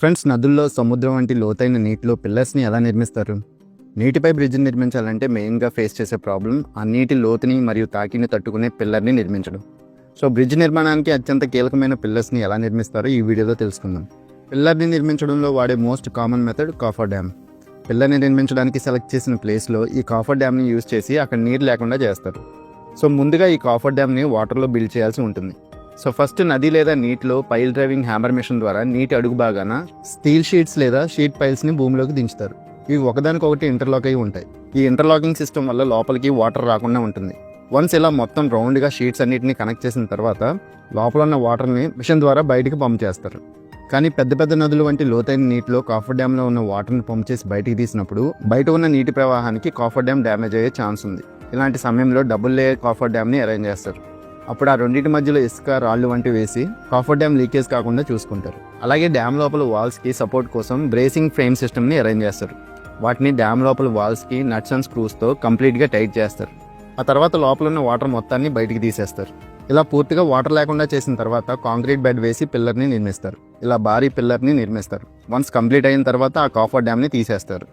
Friends, నదుల్లో, సముద్రం వంటి లోతైన నీటిలో పిల్లర్స్ని ఎలా నిర్మిస్తారు? నీటిపై బ్రిడ్జిని నిర్మించాలంటే మెయిన్గా ఫేస్ చేసే ప్రాబ్లం ఆ నీటి లోతుని మరియు తాకిని తట్టుకునే పిల్లర్ని నిర్మించడం. సో బ్రిడ్జ్ నిర్మాణానికి అత్యంత కీలకమైన పిల్లర్స్ని ఎలా నిర్మిస్తారో ఈ వీడియోలో తెలుసుకుందాం. పిల్లర్ని నిర్మించడంలో వాడే most common method cofferdam. పిల్లర్ని నిర్మించడానికి సెలెక్ట్ చేసిన ప్లేస్లో ఈ కాఫర్ డ్యామ్ని యూజ్ చేసి అక్కడ నీరు లేకుండా చేస్తారు. సో ముందుగా ఈ కాఫర్ డ్యామ్ని వాటర్లో బిల్డ్ చేయాల్సి ఉంటుంది. సో ఫస్ట్ నది లేదా నీటిలో పైల్ డ్రైవింగ్ హ్యామర్ మిషన్ ద్వారా నీటి అడుగు భాగాన స్టీల్ షీట్స్ లేదా షీట్ పైల్స్ని భూమిలోకి దించుతారు. ఇవి ఒకదానికొకటి ఇంటర్లాక్ అయి ఉంటాయి. ఈ ఇంటర్లాకింగ్ సిస్టమ్ వల్ల లోపలికి వాటర్ రాకుండా ఉంటుంది. వన్స్ ఇలా మొత్తం రౌండ్గా షీట్స్ అన్నిటిని కనెక్ట్ చేసిన తర్వాత లోపల ఉన్న వాటర్ని మిషన్ ద్వారా బయటికి పంప్ చేస్తారు. కానీ పెద్ద పెద్ద నదులు వంటి లోతైన నీటిలో కాఫర్ డ్యామ్లో ఉన్న వాటర్ని పంప్ చేసి బయటికి తీసినప్పుడు బయట ఉన్న నీటి ప్రవాహానికి కాఫర్ డ్యామ్ డ్యామేజ్ అయ్యే ఛాన్స్ ఉంది. ఇలాంటి సమయంలో డబుల్ లేయర్ కాఫర్ డ్యామ్ని అరేంజ్ చేస్తారు. అప్పుడు ఆ రెండింటి మధ్యలో ఇసుక, రాళ్ళు వంటివి వేసి కాఫర్ డ్యామ్ లీకేజ్ కాకుండా చూసుకుంటారు. అలాగే డ్యామ్ లోపల వాల్స్కి సపోర్ట్ కోసం బ్రేసింగ్ ఫ్రేమ్ సిస్టమ్ని అరేంజ్ చేస్తారు. వాటిని డ్యామ్ లోపల వాల్స్కి నట్స్ అండ్ స్క్రూస్తో కంప్లీట్గా టైట్ చేస్తారు. ఆ తర్వాత లోపల ఉన్న వాటర్ మొత్తాన్ని బయటికి తీసేస్తారు. ఇలా పూర్తిగా వాటర్ లేకుండా చేసిన తర్వాత కాంక్రీట్ బెడ్ వేసి పిల్లర్ని నిర్మిస్తారు. ఇలా భారీ పిల్లర్ని నిర్మిస్తారు. వన్స్ కంప్లీట్ అయిన తర్వాత ఆ కాఫర్ డ్యామ్ని తీసేస్తారు.